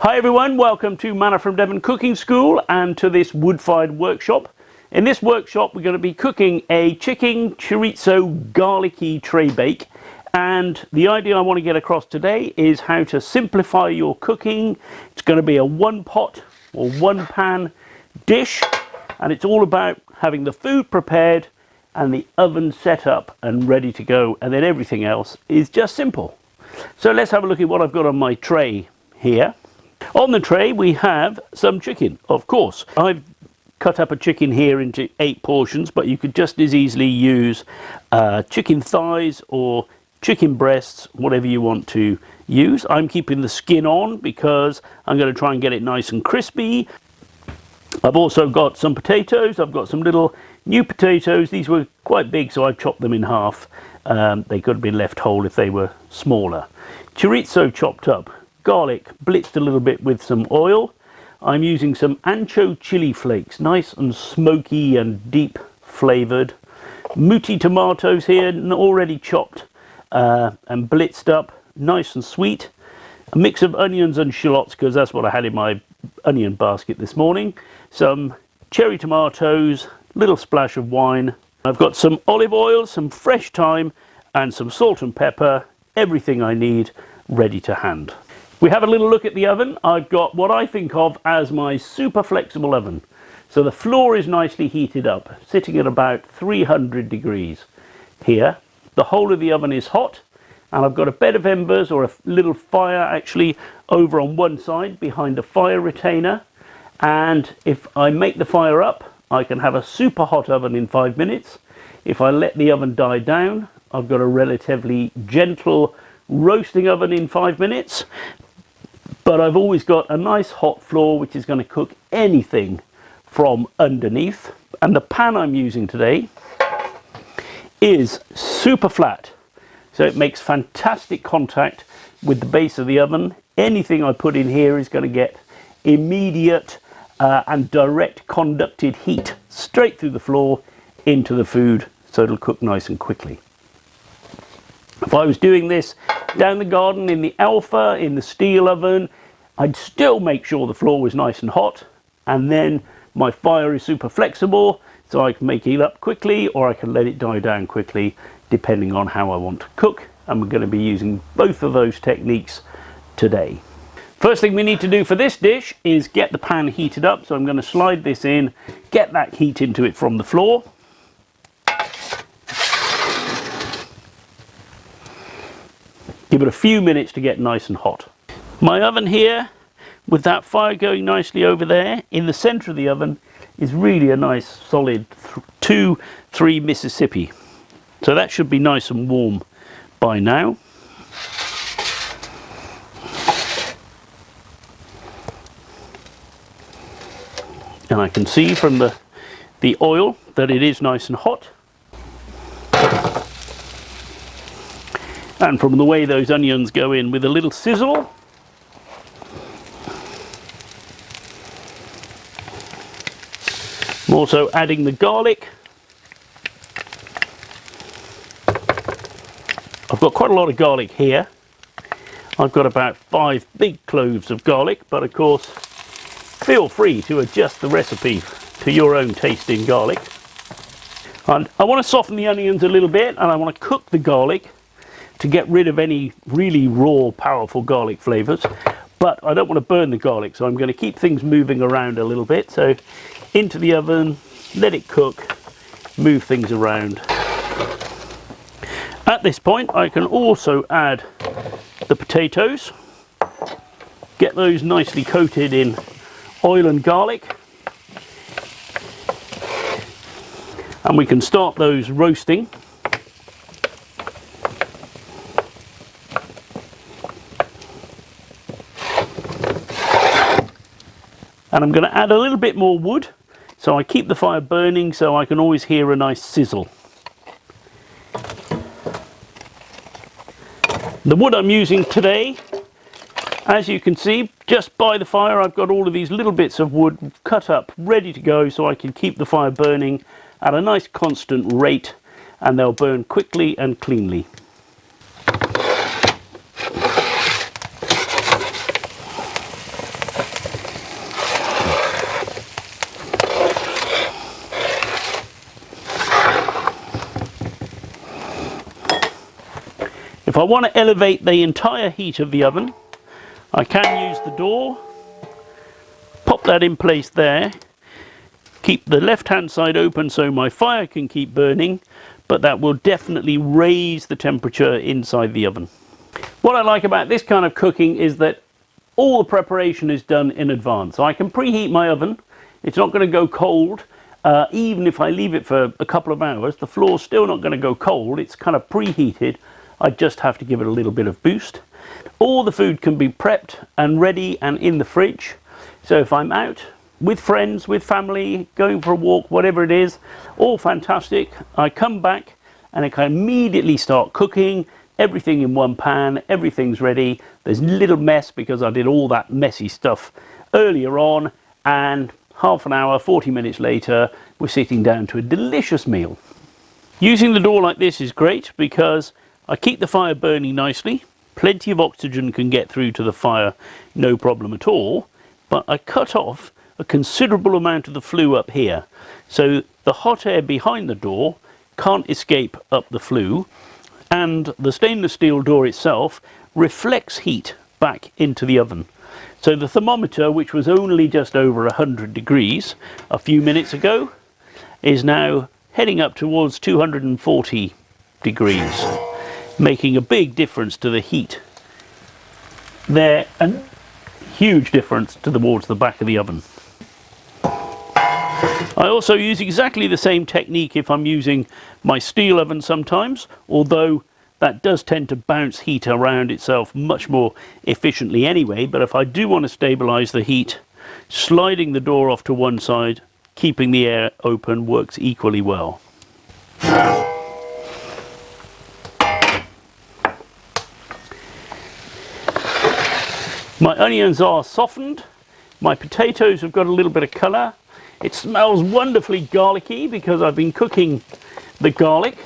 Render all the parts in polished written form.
Hi everyone, welcome to Manna from Devon Cooking School and to this wood-fired workshop. In this workshop we're going to be cooking a chicken chorizo garlicky tray bake, and the idea I want to get across today is how to simplify your cooking. It's going to be a one pot or one pan dish, and it's all about having the food prepared and the oven set up and ready to go, and then everything else is just simple. So let's have a look at what I've got on my tray here. On the tray we have some chicken, of course. I've cut up a chicken here into 8 portions, but you could just as easily use chicken thighs or chicken breasts, whatever you want to use. I'm keeping the skin on because I'm going to try and get it nice and crispy. I've also got some potatoes. I've got some little new potatoes. These were quite big, so I've chopped them in half. They could have been left whole if they were smaller. Chorizo chopped up. Garlic blitzed a little bit with some oil. I'm using some ancho chili flakes, nice and smoky and deep flavoured. Muti tomatoes here, already chopped and blitzed up, nice and sweet. A mix of onions and shallots, because that's what I had in my onion basket this morning. Some cherry tomatoes, little splash of wine. I've got some olive oil, some fresh thyme and some salt and pepper. Everything I need ready to hand. We have a little look at the oven. I've got what I think of as my super flexible oven. So the floor is nicely heated up, sitting at about 300 degrees here. The whole of the oven is hot, and I've got a bed of embers, or a little fire actually, over on one side behind a fire retainer. And if I make the fire up, I can have a super hot oven in 5 minutes. If I let the oven die down, I've got a relatively gentle roasting oven in 5 minutes. But I've always got a nice hot floor which is going to cook anything from underneath. And the pan I'm using today is super flat, so it makes fantastic contact with the base of the oven. Anything I put in here is going to get immediate and direct conducted heat straight through the floor into the food, so it'll cook nice and quickly. If I was doing this down the garden in the Alpha, in the steel oven, I'd still make sure the floor was nice and hot, and then my fire is super flexible, so I can make it up quickly or I can let it die down quickly depending on how I want to cook, and we're going to be using both of those techniques today. First thing we need to do for this dish is get the pan heated up, so I'm going to slide this in, get that heat into it from the floor. Give it a few minutes to get nice and hot. My oven here, with that fire going nicely over there, in the centre of the oven is really a nice solid 2-3 Mississippi. So that should be nice and warm by now. And I can see from the oil that it is nice and hot. And from the way those onions go in with a little sizzle. I'm also adding the garlic. I've got quite a lot of garlic here. I've got about 5 big cloves of garlic, but of course feel free to adjust the recipe to your own taste in garlic. And I want to soften the onions a little bit, and I want to cook the garlic to get rid of any really raw, powerful garlic flavours. But I don't want to burn the garlic, so I'm going to keep things moving around a little bit. So into the oven, let it cook, move things around. At this point, I can also add the potatoes, get those nicely coated in oil and garlic, and we can start those roasting. And I'm going to add a little bit more wood, so I keep the fire burning so I can always hear a nice sizzle. The wood I'm using today, as you can see, just by the fire, I've got all of these little bits of wood cut up, ready to go, so I can keep the fire burning at a nice constant rate, and they'll burn quickly and cleanly. I want to elevate the entire heat of the oven, I can use the door, pop that in place there, keep the left hand side open so my fire can keep burning, but that will definitely raise the temperature inside the oven. What I like about this kind of cooking is that all the preparation is done in advance. So I can preheat my oven, it's not going to go cold. Even if I leave it for a couple of hours, the floor's still not going to go cold, it's kind of preheated. I just have to give it a little bit of boost. All the food can be prepped and ready and in the fridge. So if I'm out with friends, with family, going for a walk, whatever it is, all fantastic. I come back and I can immediately start cooking, everything in one pan, everything's ready. There's little mess because I did all that messy stuff earlier on, and half an hour, 40 minutes later, we're sitting down to a delicious meal. Using the door like this is great because I keep the fire burning nicely. Plenty of oxygen can get through to the fire, no problem at all. But I cut off a considerable amount of the flue up here. So the hot air behind the door can't escape up the flue. And the stainless steel door itself reflects heat back into the oven. So the thermometer, which was only just over 100 degrees a few minutes ago, is now heading up towards 240 degrees. Making a big difference to the heat there, and huge difference towards the back of the oven. I also use exactly the same technique if I'm using my steel oven sometimes, although that does tend to bounce heat around itself much more efficiently anyway. But if I do want to stabilize the heat, sliding the door off to one side, keeping the air open, works equally well. My onions are softened, my potatoes have got a little bit of colour, it smells wonderfully garlicky because I've been cooking the garlic.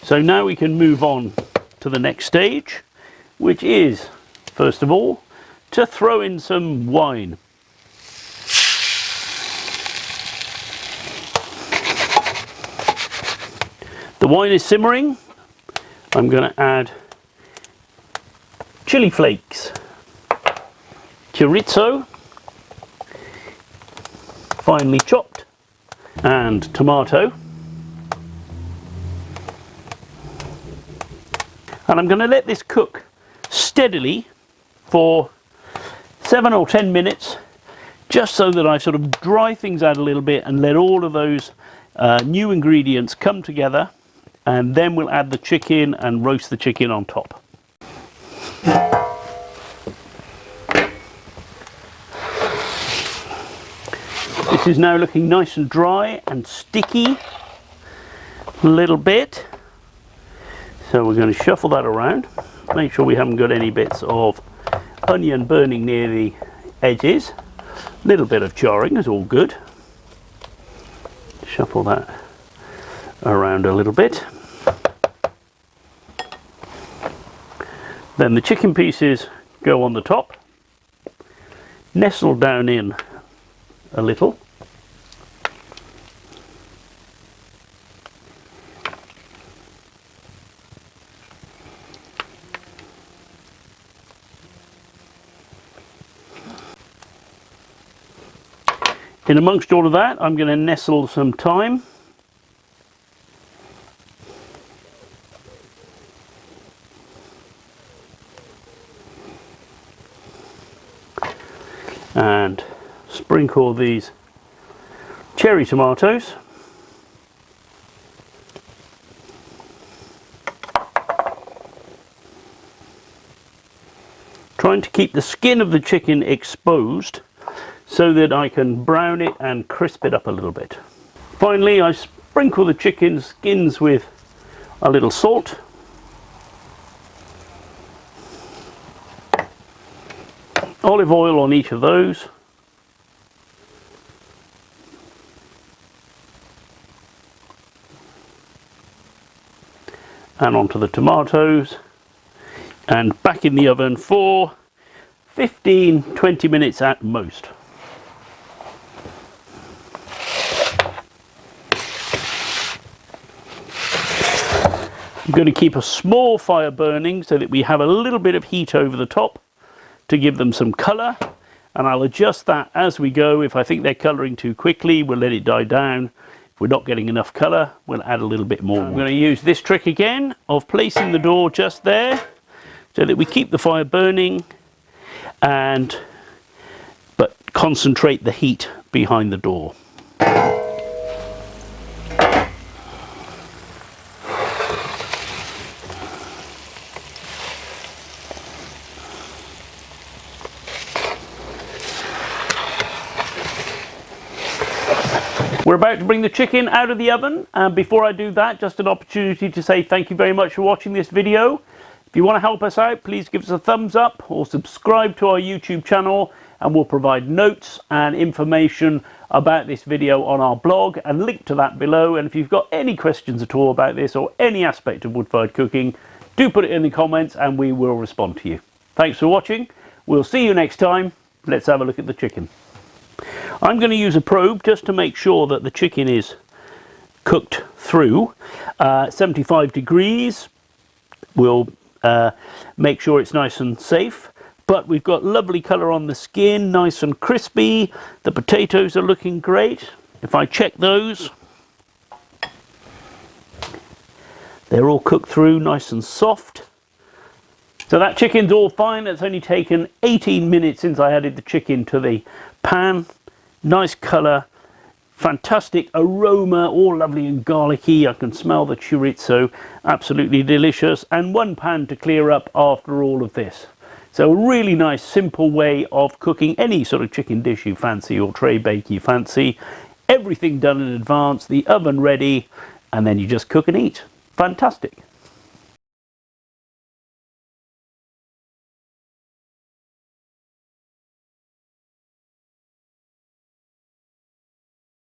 So now we can move on to the next stage, which is, first of all, to throw in some wine. The wine is simmering. I'm going to add chili flakes, chorizo, finely chopped, and tomato. And I'm going to let this cook steadily for 7 or 10 minutes, just so that I sort of dry things out a little bit and let all of those new ingredients come together, and then we'll add the chicken and roast the chicken on top. This is now looking nice and dry and sticky a little bit. So we're going to shuffle that around, make sure we haven't got any bits of onion burning near the edges. A little bit of charring is all good. Shuffle that around a little bit. Then the chicken pieces go on the top, nestle down in a little. In amongst all of that, I'm going to nestle some thyme. And sprinkle these cherry tomatoes. Trying to keep the skin of the chicken exposed so that I can brown it and crisp it up a little bit. Finally, I sprinkle the chicken skins with a little salt. Olive oil on each of those. And onto the tomatoes. And back in the oven for 15-20 minutes at most. I'm going to keep a small fire burning so that we have a little bit of heat over the top to give them some colour, and I'll adjust that as we go. If I think they're colouring too quickly, we'll let it die down. If we're not getting enough colour, we'll add a little bit more. I'm going to use this trick again of placing the door just there so that we keep the fire burning but concentrate the heat behind the door. We're about to bring the chicken out of the oven, and before I do that, just an opportunity to say thank you very much for watching this video. If you want to help us out, please give us a thumbs up or subscribe to our YouTube channel, and we'll provide notes and information about this video on our blog and link to that below. And if you've got any questions at all about this or any aspect of wood-fired cooking, do put it in the comments and we will respond to you. Thanks for watching. We'll see you next time. Let's have a look at the chicken. I'm going to use a probe just to make sure that the chicken is cooked through. 75 degrees will make sure it's nice and safe. But we've got lovely colour on the skin, nice and crispy. The potatoes are looking great. If I check those, they're all cooked through, nice and soft. So that chicken's all fine. It's only taken 18 minutes since I added the chicken to the pan. Nice colour, fantastic aroma, all lovely and garlicky. I can smell the chorizo, absolutely delicious. And one pan to clear up after all of this. So a really nice simple way of cooking any sort of chicken dish you fancy or tray bake you fancy. Everything done in advance, the oven ready, and then you just cook and eat. Fantastic.